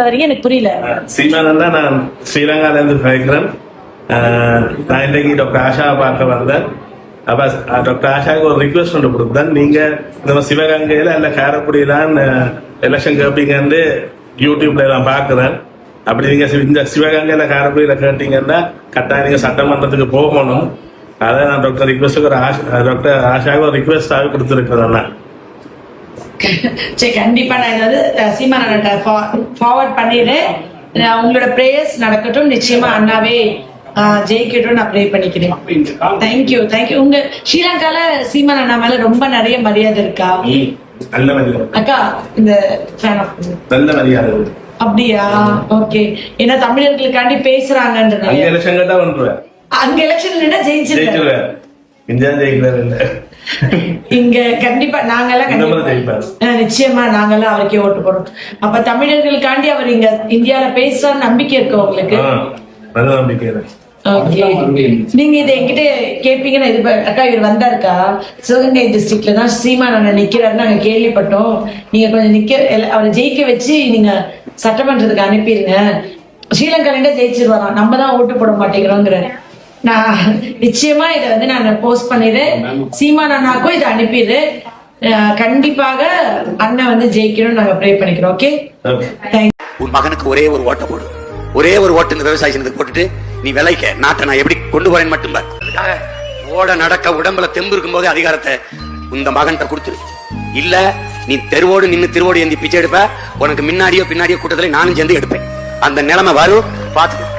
எனக்கு புரியல. சீமானன் தான். நான் ஸ்ரீலங்கால இருந்து பேசுறேன். நான் இன்றைக்கு டாக்டர் ஆஷாவை பார்க்க வந்தேன். அப்ப டாக்டர் ஆஷாவுக்கு ஒரு ரிக்வெஸ்ட் ஒன்று கொடுத்தேன். நீங்க நம்ம சிவகங்கையில இல்ல காரைக்குடியிலாம் எலெக்ஷன் கேட்பீங்கன்னு யூடியூப்ல எல்லாம் பாக்குறேன். அப்படி நீங்க இந்த சிவகங்கையில காரைக்குடியில கேட்டீங்கன்னா கட்டாயம் நீங்க சட்டமன்றத்துக்கு போகணும். அதை நான் டாக்டர் ரிக்வெஸ்ட்டுக்கு டாக்டர் ஆஷாவுக்கு ஒரு ரிக்வெஸ்டாக கொடுத்துருக்கிறேன். சரி, கண்டிப்பா நான் ஏதாவது சீமானன்ட்ட ஃபார்வர்ட் பண்ணிடுறேன். உங்களோட பிரேயர்ஸ் நடக்கட்டும். நிச்சயமா அண்ணாவே ஜெயிக்கட்டும் நான் ப்ரே பண்ணிக்கிறேன். Thank you thank you. உங்க ஸ்ரீலங்கால சீமான் அண்ணா மேல ரொம்ப நிறைய மரியாதை இருக்கா? நல்ல மரியாதை அக்கா. இந்த ஃபேன் ஆஃப் நல்ல மரியாதை. அப்படியா? ஓகே. ஏன்னா தமிழர்களுக்காண்டி பேசுறாங்கன்ற எலெக்ஷன் கேட்டா வந்துருவேன். அங்க எலெக்ஷன் ஜெயிச்சிருவேன். இந்தியா ஜெயிக்கிறாரு இல்ல இங்க கண்டிப்பா நாங்கெல்லாம் நிச்சயமா நாங்கெல்லாம் அவருக்கே ஓட்டு போடுறோம். அப்ப தமிழர்களுக்காண்டி அவர் இங்க இந்தியால பேசுற நம்பிக்கை இருக்கு உங்களுக்கு? நீங்க இதை என்கிட்ட கேட்பீங்கன்னு இது அக்கா இவர் வந்தாருக்கா சிவகங்கை டிஸ்ட்ரிக்ட்ல தான் சீமான் அண்ணன் நிக்கிறாருன்னு நாங்க கேள்விப்பட்டோம். நீங்க கொஞ்சம் அவரை ஜெயிக்க வச்சு நீங்க சட்டமன்றத்துக்கு அனுப்பிடுங்க. ஸ்ரீலங்கால ஜெயிச்சிருவாராம். நம்ம தான் ஓட்டு போட மாட்டேங்கிறோங்கிற. நான் நிச்சயமா இதை நான் போஸ்ட் பண்ணிடுறேன். சீமான் அண்ணாக்கும் இதை அனுப்பிடுறேன். கண்டிப்பாக அண்ணன் ஜெயிக்கணும்னு நாங்க ப்ரே பண்ணிக்கிறோம். ஓகே. உன் மகனுக்கு ஒரே ஒரு ஓட்ட போடு. ஒரே ஒரு ஓட்டு இந்த விவசாய சின்னத்துக்கு போட்டுட்டு நீ விளைக்க நாட்டை நான் எப்படி கொண்டு போறேன்னு மட்டும் அதுக்காக ஓட நடக்க உடம்புல தெம்பு இருக்கும் போதே அதிகாரத்தை இந்த மகன்கிட்ட கொடுத்துரு. இல்ல நீ தெருவோடு நின்று திருவோடு ஏந்தி பிச்சை எடுப்ப. உனக்கு முன்னாடியோ பின்னாடியோ கூட்டத்துல நானும் சேர்ந்து எடுப்பேன். அந்த நிலைமை வரும் பாத்துக்க.